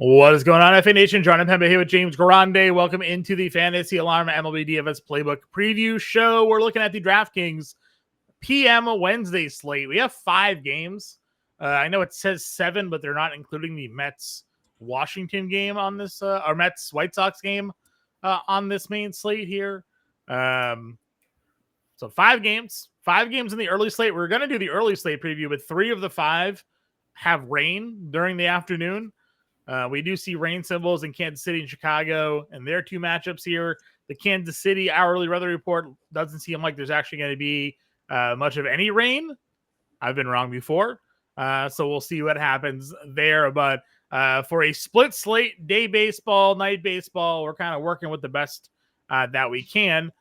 What is going on, FA Nation? Jon Impemba here with James Grande. Welcome into the Fantasy Alarm MLB DFS Playbook Preview Show. We're looking at the DraftKings PM Wednesday slate. We have 5 games. I know it says 7, but they're not including the Mets-Washington game on this, or Mets-White Sox game on this main slate here. So 5 games. 5 games in the early slate. We're going to do the early slate preview, but 3 of the 5 have rain during the afternoon. We do see rain symbols in Kansas City and Chicago, and their 2 matchups here. The Kansas City hourly weather report doesn't seem like there's actually going to be much of any rain. I've been wrong before, so we'll see what happens there. But for a split slate, day baseball, night baseball, we're kind of working with the best that we can.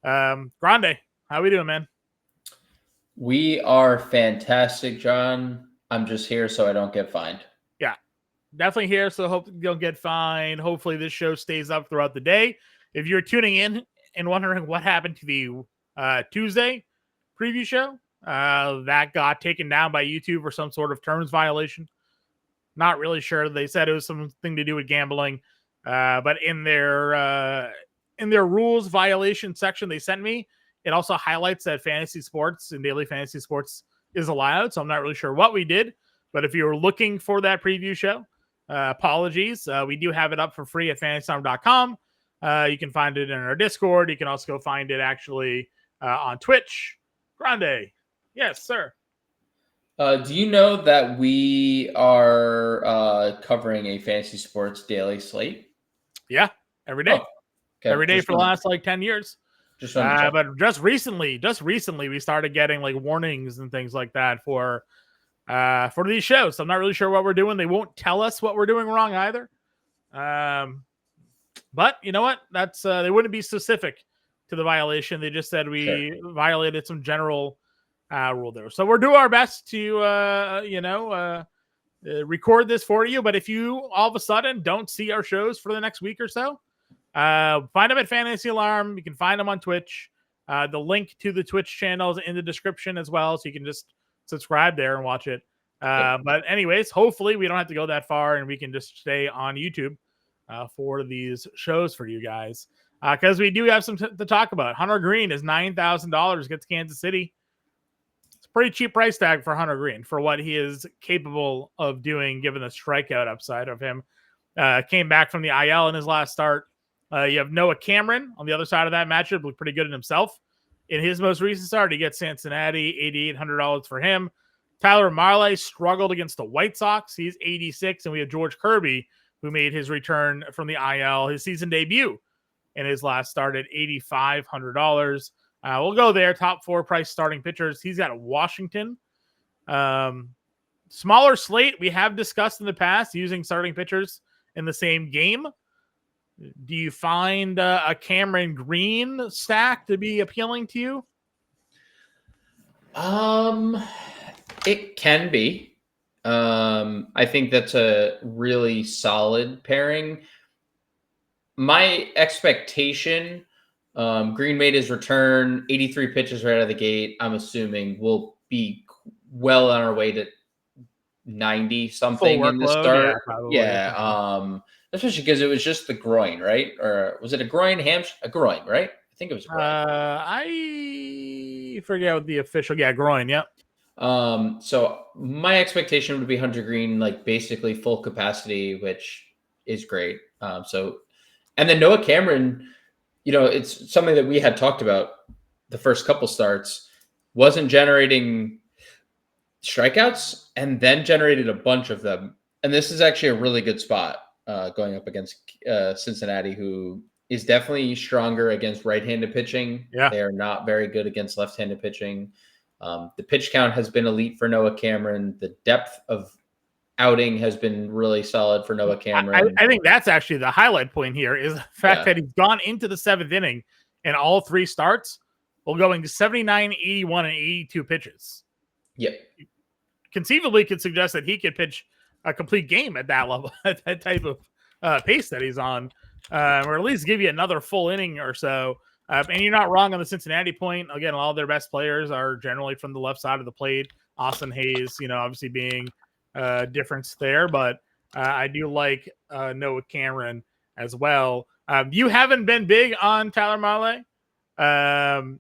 Grande, how we doing, man? We are fantastic, John. I'm just here so I don't get fined. Definitely here, so hope you don't get fined. Hopefully this show stays up throughout the day. If you're tuning in and wondering what happened to the Tuesday preview show, that got taken down by YouTube for some sort of terms violation. Not really sure. They said it was something to do with gambling, but in their rules violation section they sent me, it also highlights that fantasy sports and daily fantasy sports is allowed. So I'm not really sure what we did, but if you were looking for that preview show, apologies. We do have it up for free at FantasyAlarm.com. You can find it in our Discord. You can also go find it actually on Twitch. Grande. Yes, sir. Do you know that we are covering a fantasy sports daily slate? Yeah, every day. Oh, okay. Every day for the last 10 years. But just recently we started getting warnings and things like that for these shows. So I'm not really sure what we're doing. They won't tell us what we're doing wrong either. But you know what? That's they wouldn't be specific to the violation. They just said we violated some general rule there. So we're doing our best to record this for you. But if you all of a sudden don't see our shows for the next week or so, find them at Fantasy Alarm. You can find them on Twitch. The link to the Twitch channel is in the description as well, so you can just subscribe there and watch it. But anyways, hopefully we don't have to go that far and we can just stay on YouTube for these shows for you guys. Because we do have some to talk about. Hunter Green is $9,000 against Kansas City. It's a pretty cheap price tag for Hunter Green for what he is capable of doing, given the strikeout upside of him. Came back from the IL in his last start. You have Noah Cameron on the other side of that matchup, looked pretty good in himself. In his most recent start, he gets Cincinnati, $8,800 for him. Tyler Mahle struggled against the White Sox. He's 86, and we have George Kirby, who made his return from the IL, his season debut in his last start at $8,500. We'll go there. Top 4 price starting pitchers. He's got Washington. Smaller slate. We have discussed in the past using starting pitchers in the same game. Do you find a Cameron Green stack to be appealing to you? It can be. I think that's a really solid pairing. My expectation, Green made his return, 83 pitches right out of the gate. I'm assuming we'll be well on our way to 90 something in the start. Yeah. Especially because it was just the groin, right? Or was it a groin, a groin, right? I think it was a groin. I forget what the official, groin, yep. So my expectation would be Hunter Green, basically full capacity, which is great. And then Noah Cameron, it's something that we had talked about the first couple starts, wasn't generating strikeouts and then generated a bunch of them. And this is actually a really good spot going up against Cincinnati, who is definitely stronger against right-handed pitching. Yeah. They are not very good against left-handed pitching. The pitch count has been elite for Noah Cameron. The depth of outing has been really solid for Noah Cameron. I think that's actually the highlight point here is the fact that he's gone into the 7th inning in all 3 starts while going to 79, 81, and 82 pitches. Yep. Conceivably could suggest that he could pitch a complete game at that level, at that type of pace that he's on, or at least give you another full inning or so. And you're not wrong on the Cincinnati point. Again, all of their best players are generally from the left side of the plate. Austin Hayes, obviously being a difference there. But I do like Noah Cameron as well. You haven't been big on Tyler Mahle.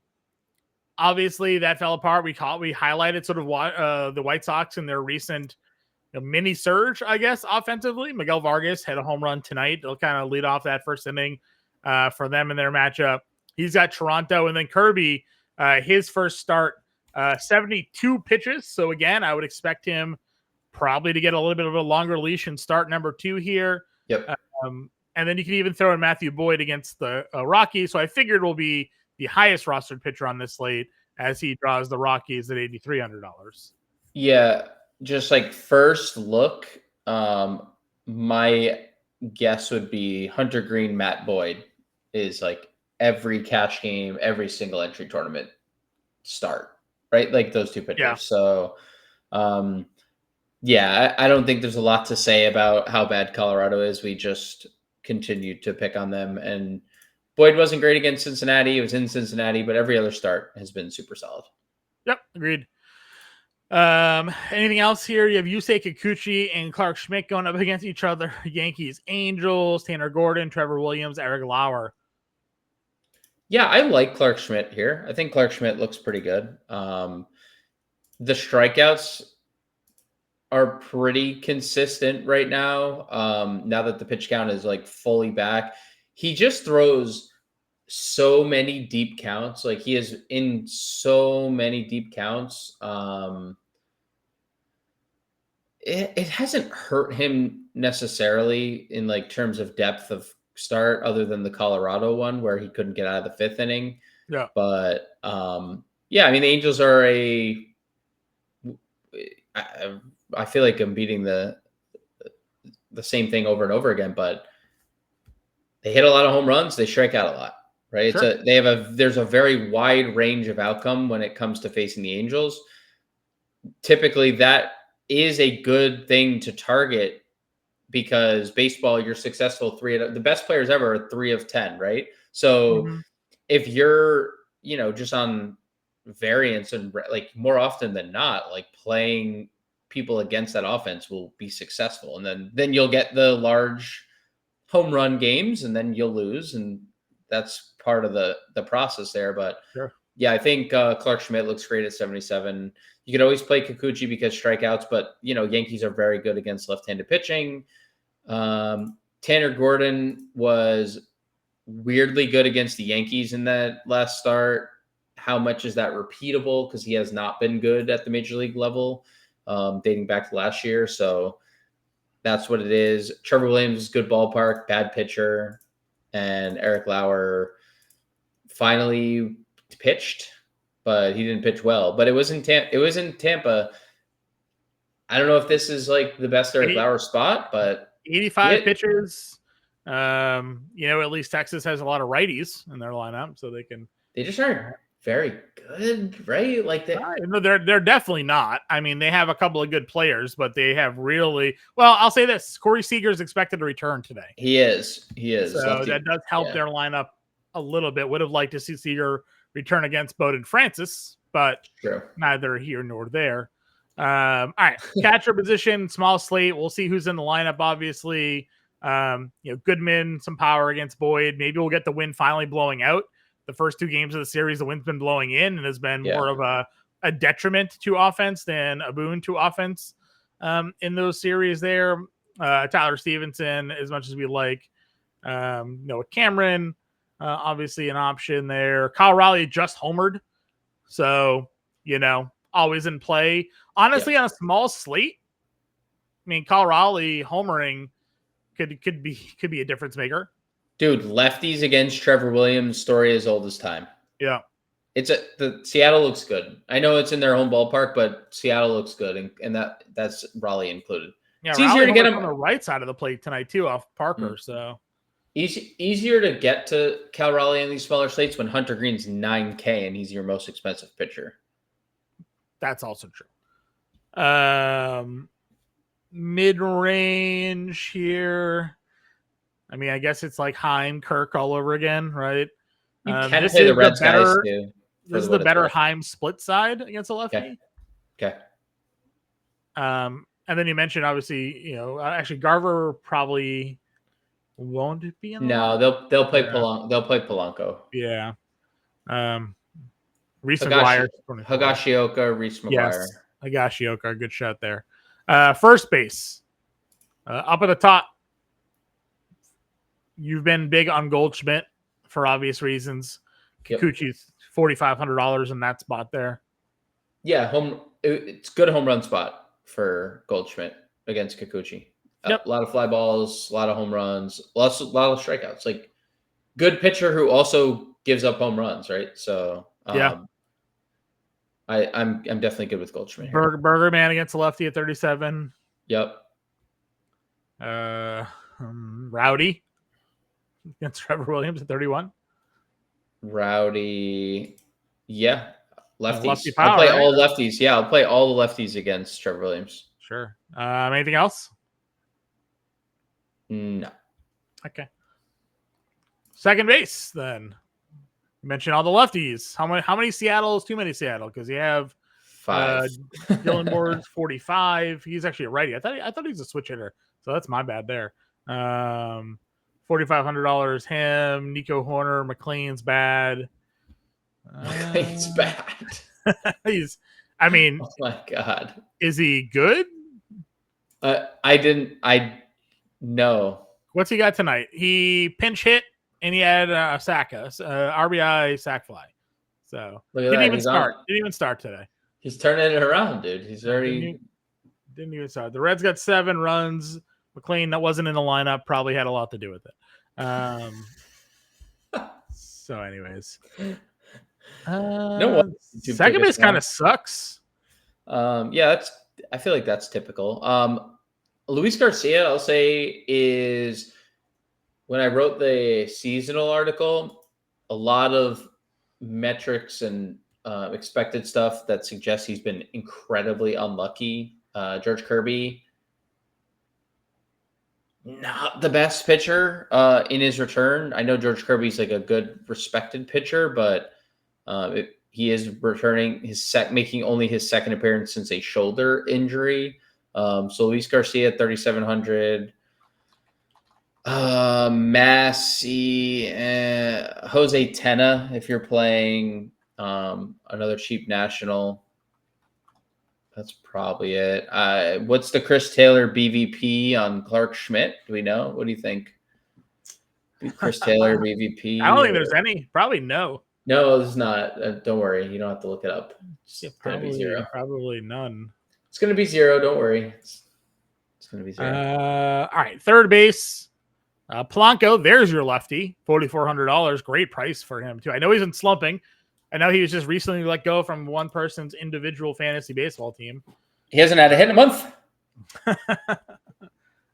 Obviously, that fell apart. We highlighted sort of the White Sox in their recent mini surge, I guess, offensively. Miguel Vargas had a home run tonight. They'll kind of lead off that first inning for them in their matchup. He's got Toronto, and then Kirby, his first start, 72 pitches. So again, I would expect him probably to get a little bit of a longer leash and start number 2 here. Yep. And then you can even throw in Matthew Boyd against the Rockies. So I figured will be the highest rostered pitcher on this slate as he draws the Rockies at $8,300. Yeah, just like first look, my guess would be Hunter Green, Matt Boyd is like every cash game, every single entry tournament start, right? Like those two pitchers. Yeah. So, yeah, I don't think there's a lot to say about how bad Colorado is. We just continued to pick on them. And Boyd wasn't great against Cincinnati. It was in Cincinnati, but every other start has been super solid. Yep, agreed. Anything else here? You have Yusei Kikuchi and Clark Schmidt going up against each other. Yankees, Angels, Tanner Gordon, Trevor Williams, Eric Lauer. Yeah, I like Clark Schmidt here. I think Clark Schmidt looks pretty good. The strikeouts are pretty consistent right now. Now that the pitch count is like fully back, he just throws so many deep counts. Like he is in so many deep counts. It hasn't hurt him necessarily in like terms of depth of start, other than the Colorado one where he couldn't get out of the 5th inning. Yeah. But yeah, I mean, the Angels are I feel like I'm beating the same thing over and over again, but they hit a lot of home runs. They strike out a lot, right? Sure. There's a very wide range of outcome when it comes to facing the Angels. Typically that is a good thing to target because baseball, you're successful the best players ever are 3 of 10, right? So if you're, just on variance and like more often than not, like playing people against that offense will be successful. And then you'll get the large home run games and then you'll lose. And that's part of the process there. But sure. Yeah, I think Clark Schmidt looks great at 77. You could always play Kikuchi because strikeouts, but Yankees are very good against left-handed pitching. Tanner Gordon was weirdly good against the Yankees in that last start. How much is that repeatable? Because he has not been good at the major league level, dating back to last year. So that's what it is. Trevor Williams, good ballpark, bad pitcher, and Eric Lauer finally pitched, but he didn't pitch well. But it was in Tampa. I don't know if this is like the best Eric Lauer spot, but 85 pitches. At least Texas has a lot of righties in their lineup, so they just aren't very good, right? Like they're definitely not. I mean, they have a couple of good players, but they have really I'll say this: Corey Seager is expected to return today. He is. So that does help their lineup a little bit. Would have liked to see Seager return against Bowden Francis, but neither here nor there. All right, catcher position, small slate. We'll see who's in the lineup. Obviously, Goodman, some power against Boyd. Maybe we'll get the wind finally blowing out. The first 2 games of the series, the wind's been blowing in and has been more of a detriment to offense than a boon to offense in those series there. Tyler Stevenson, as much as we like, Noah Cameron, obviously an option there. Kyle Raleigh just homered. So, always in play. Honestly, on a small slate, I mean, Kyle Raleigh homering could be a difference maker. Dude, lefties against Trevor Williams, story as old as time. Yeah. The Seattle looks good. I know it's in their home ballpark, but Seattle looks good, and that's Raleigh included. Yeah, it's easier to get him on the right side of the plate tonight too, off Parker. So easier to get to Cal Raleigh in these smaller slates when Hunter Green's $9K and he's your most expensive pitcher. That's also true. Mid-range here. I mean, I guess it's like Heim, Kirk all over again, right? You can play the Reds guys too. This is the better Heim split side against a lefty. Okay. And then you mentioned, obviously, actually Garver probably won't be in the No, lineup. they'll play Polanco. They'll play Polanco. Yeah. Reese McGuire. Higashioka, Reese McGuire. Yes. Higashioka. Good shot there. First base. Up at the top. You've been big on Goldschmidt for obvious reasons. Kikuchi's $4,500 in that spot there. Yeah, it's good home run spot for Goldschmidt against Kikuchi. Yep. A lot of fly balls, a lot of home runs, a lot of strikeouts. Like good pitcher who also gives up home runs, right? So yeah, I'm definitely good with Goldschmidt here. Burger Man against the lefty at 37. Yep. Rowdy against Trevor Williams at 31. Rowdy, yeah, lefties. Lefty power, I'll play right? all lefties. Yeah, I'll play all the lefties against Trevor Williams. Sure. Anything else? No. Okay. Second base, then. You mentioned all the lefties. How many Seattle is too many Seattle? Because you have 5. Dylan Moore's 45. He's actually a righty. I thought he was a switch hitter, so that's my bad there. $4,500 him. Nico Horner, McLean's bad. It's bad. I mean, oh my god, is he good? I know. What's he got tonight? He pinch hit and he had a sack, RBI sack fly. So didn't even start today. He's turning it around, dude. He's already didn't even start. The Reds got 7 runs. McLean, that wasn't in the lineup, probably had a lot to do with it. So, anyways, second base kind of sucks. Yeah, I feel like that's typical. Luis Garcia, I'll say, is when I wrote the seasonal article, a lot of metrics and expected stuff that suggests he's been incredibly unlucky. George Kirby, not the best pitcher in his return. I know George Kirby's like a good respected pitcher, but he is returning making only his second appearance since a shoulder injury. So Luis Garcia, 3,700. Massey, Jose Tena, if you're playing another cheap national. That's probably it. What's the Chris Taylor BVP on Clark Schmidt? Do we know? What do you think? Chris Taylor BVP? I don't think there's any. Probably no. No, there's not. Don't worry. You don't have to look it up. It's going to be 0. Probably none. It's going to be 0. Don't worry. It's going to be 0. All right. Third base. Polanco, there's your lefty. $4,400. Great price for him, too. I know he's in slumping. I know he was just recently let go from one person's individual fantasy baseball team. He hasn't had a hit in a month.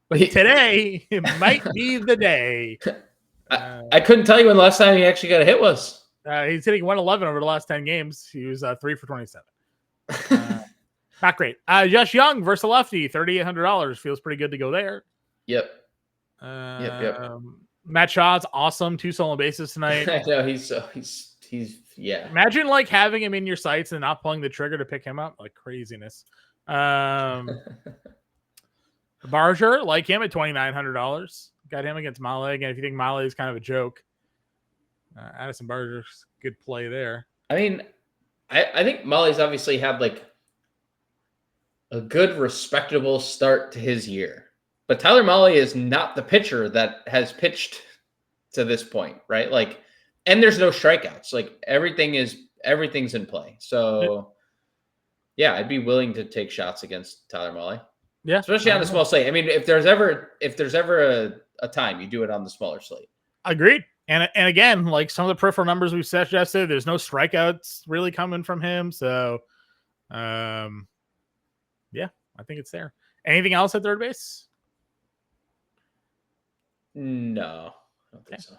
But today, it might be the day. I couldn't tell you when the last time he actually got a hit was. He's hitting 111 over the last 10 games. He was 3 for 27. Not great. Josh Young versus a lefty, $3,800. Feels pretty good to go there. Yep. Matt Shaw's awesome. 2 stolen bases tonight. I know he's yeah. Imagine like having him in your sights and not pulling the trigger to pick him up, like craziness. Barger, like him at $2,900. Got him against Male. Again, if you think Male is kind of a joke, Addison Barger's good play there. I mean, I think Male's obviously had like a good, respectable start to his year. But Tyler Mahle is not the pitcher that has pitched to this point, right? Like, and there's no strikeouts. Like everything's in play. So, yeah, I'd be willing to take shots against Tyler Mahle. Yeah, especially on a small slate. I mean, if there's ever a time, you do it on the smaller slate. Agreed. And again, like some of the peripheral numbers we suggested, there's no strikeouts really coming from him. So, yeah, I think it's there. Anything else at third base? No, I don't think so.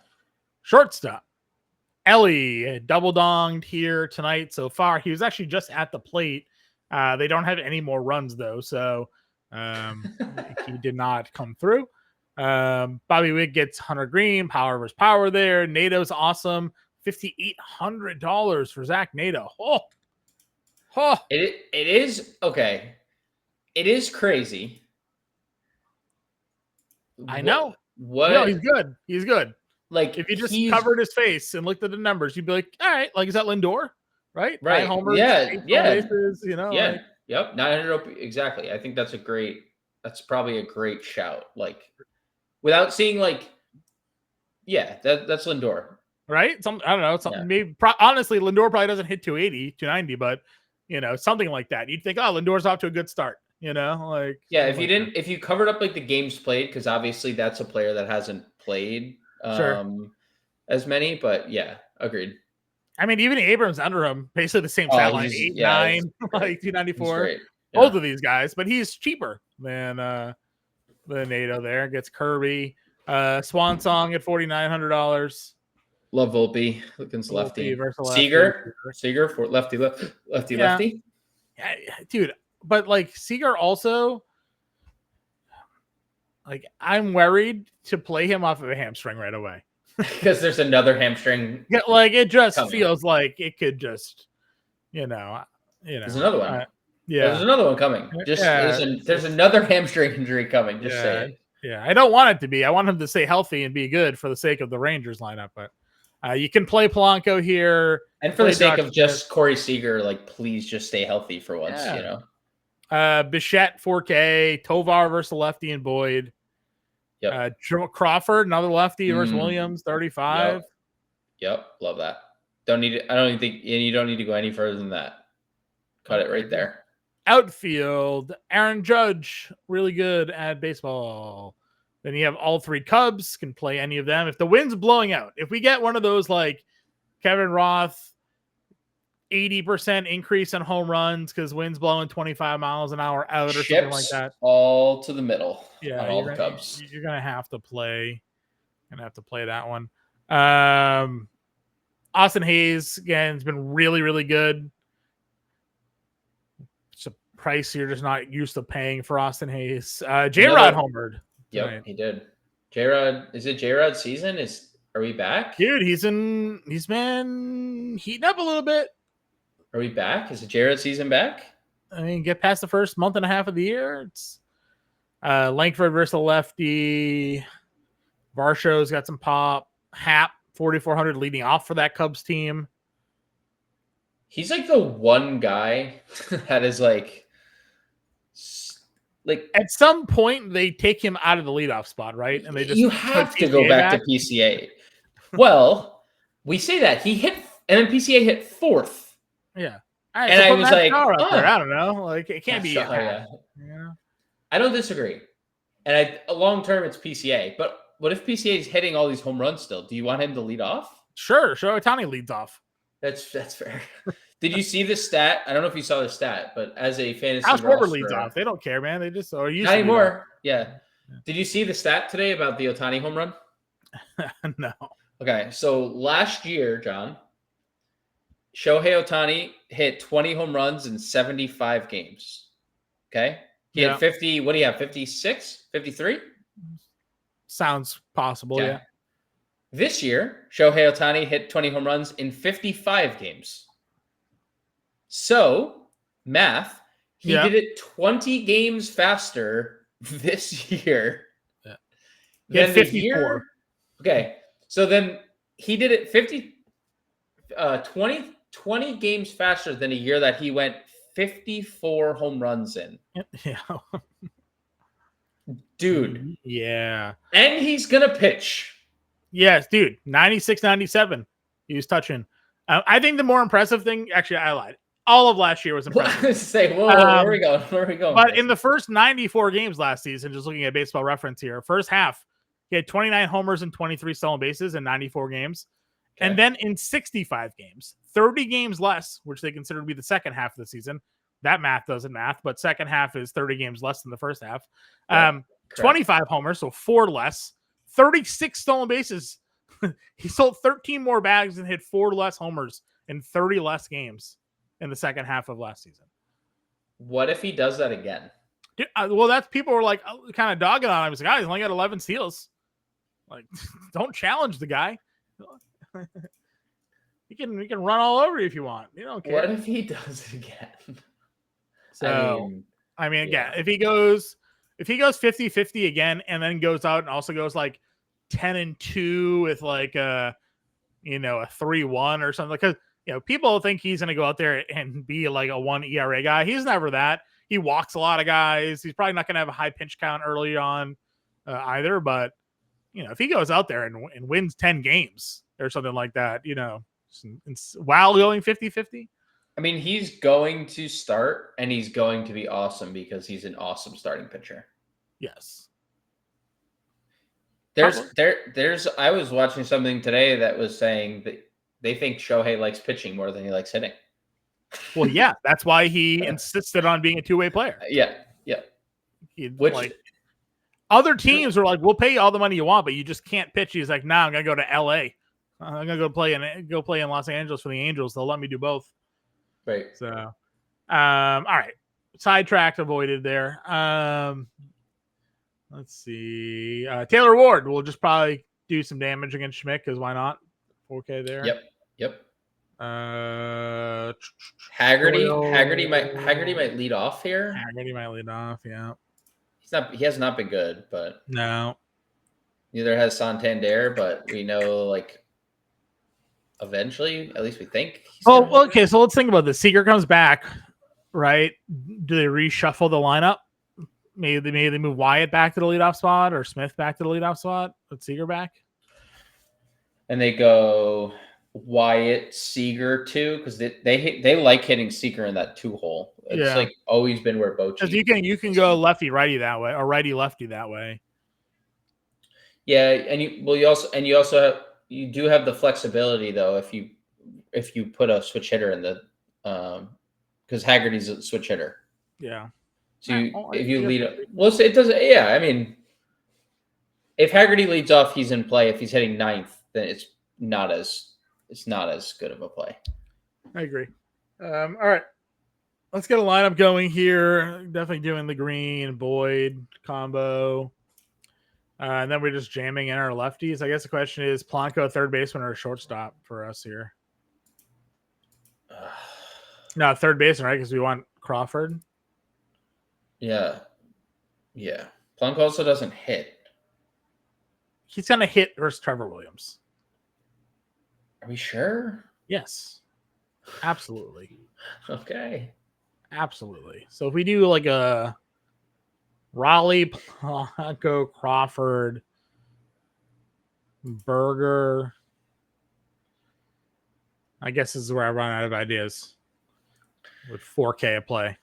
Shortstop. Ellie double donged here tonight so far. He was actually just at the plate. They don't have any more runs though, so he did not come through. Bobby Witt gets Hunter Green, power versus power there. Nato's awesome. $5,800 for Zach Nato. It is okay. It is crazy. I know. What? No, he's good. He's good. Like, if you just covered his face and looked at the numbers, you'd be like, all right, like, is that Lindor? Right? 9 homers, 8 bases, Yeah. Like, yep. 900 exactly. I think that's probably a great shout. Like, without seeing like, that's Lindor. Right? I don't know. Something maybe honestly, Lindor probably doesn't hit 280, 290, but something like that. You'd think, oh, Lindor's off to a good start. Like, if you covered up like the games played, because obviously that's a player that hasn't played as many, but yeah, agreed. I mean, even Abrams under him, basically the same stat line, 8, 9, like 294. Both of these guys, but he's cheaper than Nato there. Gets Kirby. Swan Song at $4,900. Love Volpe, Lickens lefty. Seager for lefty. Yeah, dude. But like Seager also, like, I'm worried to play him off of a hamstring right away because there's another hamstring. Yeah, like it just feels like it could just, There's another one. There's another one coming. There's another hamstring injury coming. Just say it. Yeah, I don't want it to be. I want him to stay healthy and be good for the sake of the Rangers lineup. But you can play Polanco here, and for the sake of just Corey Seager, like, please just stay healthy for once. Bichette 4K, Tovar versus lefty and Boyd. Yep. Crawford, another lefty versus Williams, 35. Yep, love that. Don't need it. I don't even think you don't need to go any further than that. Cut it right there. Outfield, Aaron Judge, really good at baseball. Then you have all 3 Cubs, can play any of them. If the wind's blowing out, if we get one of those like Kevin Roth, 80% increase in home runs because wind's blowing 25 miles an hour out or something like that, all to the middle. Yeah, on all the Cubs. You're gonna have to play. That one. Austin Hayes again has been really, really good. It's a price you're just not used to paying for Austin Hayes. J-Rod homered. Yep, he did. J-Rod, is it J-Rod's season? Are we back? Dude, he's been heating up a little bit. Are we back? Is it J-Rod's season back? I mean, get past the first month and a half of the year. It's Langford versus lefty. Varsho's got some pop. Hap, 4,400 leading off for that Cubs team. He's like the one guy that is like at some point they take him out of the leadoff spot, right? And they just you have to go back to PCA. Well, we say that he hit, and then PCA hit 4th. Yeah, right, and so I was like, I don't know, like it can't be. Yeah. I don't disagree. And long term, it's PCA. But what if PCA is hitting all these home runs still? Do you want him to lead off? Sure, Ohtani leads off. That's fair. Did you see the stat? I don't know if you saw the stat, but as a fantasy House Schwarber leads off. They don't care, man. They just are used not anymore. Yeah. Did you see the stat today about the Ohtani home run? No. Okay, so last year, John, Shohei Ohtani hit 20 home runs in 75 games. Okay? He had 50, what do you have, 56, 53? Sounds possible, yeah. This year, Shohei Ohtani hit 20 home runs in 55 games. So, math, he did it 20 games faster this year than 54. The year. Okay, so then he did it 20 games faster than a year that he went 54 home runs in. Yeah. Dude. Yeah. And he's going to pitch. Yes, dude. 96, 97. He was touching. I think the more impressive thing, actually, I lied. All of last year was impressive. Say, whoa, where are we going? Where are we going? But in the first 94 games last season, just looking at Baseball Reference here, first half, he had 29 homers and 23 stolen bases in 94 games. Okay. And then in 65 games, 30 games less, which they consider to be the second half of the season. That math doesn't math, but second half is 30 games less than the first half. 25 homers, so 4 less. 36 stolen bases. He sold 13 more bags and hit 4 less homers in 30 less games in the second half of last season. What if he does that again? Dude, well, that's people were like kind of dogging on him. He's like, he's only got 11 steals. Like, don't challenge the guy. You can run all over you if you want. You don't care. What if he does it again? So I mean, again, if he goes 50-50 again, and then goes out and also goes like 10-2 with like a 3-1 or something, because people think he's going to go out there and be like a 1 ERA guy. He's never that. He walks a lot of guys. He's probably not going to have a high pitch count early on either. But if he goes out there and wins 10 games or something like that, while going 50-50. I mean, he's going to start, and he's going to be awesome because he's an awesome starting pitcher. Yes. I was watching something today that was saying that they think Shohei likes pitching more than he likes hitting. Well, yeah, that's why he insisted on being a two-way player. Yeah. Other teams are like, we'll pay you all the money you want, but you just can't pitch. He's like, nah, I'm gonna go to LA. I'm gonna go play in Los Angeles for the Angels. They'll let me do both. Right. So, all right, sidetracked, avoided there. Let's see. Taylor Ward will just probably do some damage against Schmidt because why not? 4K there. Yep. Haggerty might lead off here. Haggerty might lead off. Yeah. He has not been good, but no. Neither has Santander, but we know like eventually, at least we think. Okay. So let's think about this. Seager comes back, right? Do they reshuffle the lineup? Maybe they move Wyatt back to the leadoff spot or Smith back to the leadoff spot with Seager back. And they go Wyatt, Seager too, because they like hitting Seager in that 2 hole. It's like always been where Bochy. Because you can go lefty righty that way or righty lefty that way. Yeah, and you do have the flexibility though if you put a switch hitter in the because Haggerty's a switch hitter. Yeah. So if you lead up, well, it doesn't. Yeah, I mean, if Haggerty leads off, he's in play. If he's hitting 9th, then it's not as good of a play. I agree. All right, let's get a lineup going here. Definitely doing the Green Boyd combo, and then we're just jamming in our lefties. I guess the question is Polanco, third baseman, or a shortstop for us here. No, third baseman, right? Because we want Crawford. Yeah. Polanco also doesn't hit. He's going to hit versus Trevor Williams. Are we sure? Yes. Absolutely. Okay. Absolutely. So if we do like a Raleigh, Polanco, Crawford, Berger, I guess this is where I run out of ideas with 4K a play.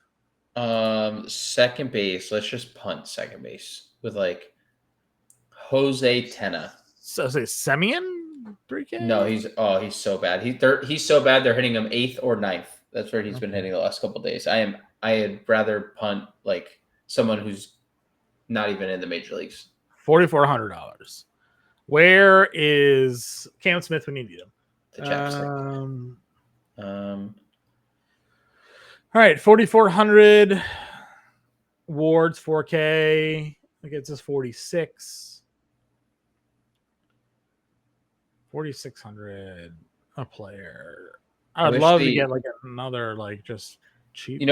Second base. Let's just punt second base with like Jose Tena. So say Semien 3K? No, he's so bad. He's so bad they're hitting him 8th or 9th. That's where he's been hitting the last couple of days. I'd rather punt like someone who's not even in the major leagues. $4,400. Where is Cam Smith when you need him? The chapstick. All right, 4,400. Ward's 4K. I think it's just 46. 4,600 a player. I would love to get like another like just cheap.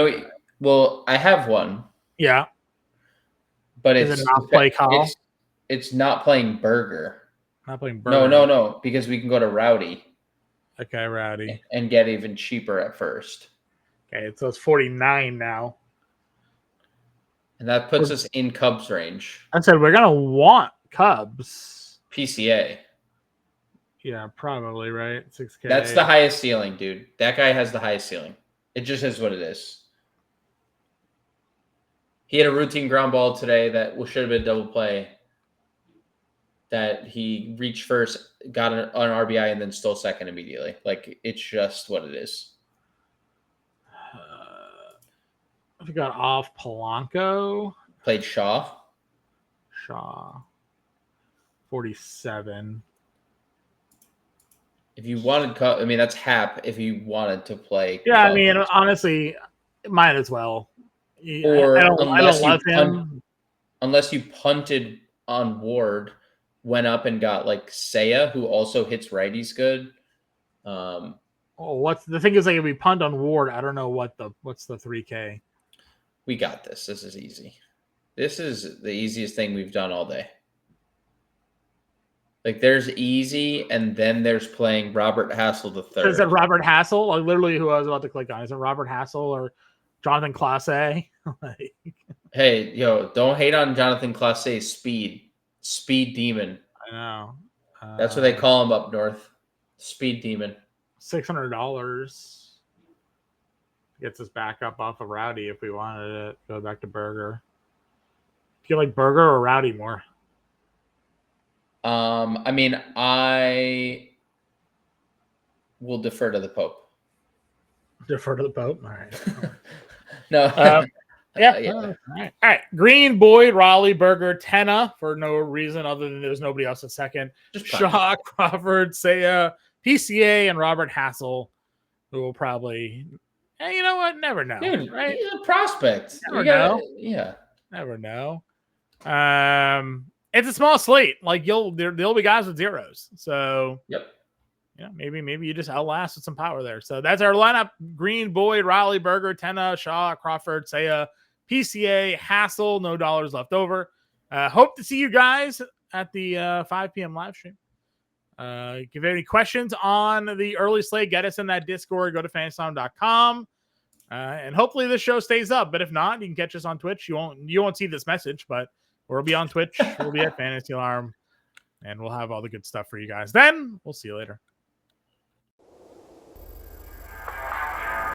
Well, I have one. Yeah. But it's not play Kyle? It's not playing Berger. Not playing Berger. No, because we can go to Rowdy. Okay, Rowdy. And get even cheaper at first. Okay, so it's 49 now. And that puts us in Cubs range. I said we're gonna want Cubs. PCA. Yeah, probably, right? 6K. That's the highest ceiling, dude. That guy has the highest ceiling. It just is what it is. He had a routine ground ball today that should have been double play. That he reached first, got an RBI, and then stole second immediately. Like, it's just what it is. We got off Polanco. Played Shaw. 47. If you wanted, that's Hap. If you wanted to play, yeah, I mean, honestly, might as well. Or I don't love him unless you punted on Ward, went up and got like Seiya, who also hits righties good. What's the thing is like if we punt on Ward, I don't know what's the 3K. We got this. This is easy. This is the easiest thing we've done all day. Like there's easy, and then there's playing Robert Hassel III. Is it Robert Hassel? Like literally who I was about to click on. Is it Robert Hassel or Jonathan Clase? Like, hey, yo, don't hate on Jonathan Clase's speed demon. I know. That's what they call him up north. Speed demon. $600 gets us back up off of Rowdy if we wanted it. Go back to Burger. Do you like Burger or Rowdy more? I mean, I will defer to the Pope. Defer to the Pope? All right. No. Yeah. Yeah. All right. Green, Boyd, Raleigh, Burger, Tenna for no reason other than there's nobody else at second. Just Shaw, Crawford, Saya, PCA, and Robert Hassel, who will probably. Hey, you know what? Never know. Dude, right? he's a prospect. Never know. Yeah. Never know. It's a small slate. Like there'll be guys with zeros. So Yep. Yeah, maybe you just outlast with some power there. So that's our lineup: Green, Boyd, Raleigh, Burger, Tenna, Shaw, Crawford, Saya, PCA, Hassel. No dollars left over. Hope to see you guys at the 5 p.m. live stream. If you have any questions on the early slate, get us in that Discord. Go to FantasyAlarm.com. And hopefully this show stays up. But if not, you can catch us on Twitch. You won't see this message, but we'll be on Twitch. We'll be at Fantasy Alarm, and we'll have all the good stuff for you guys. Then we'll see you later.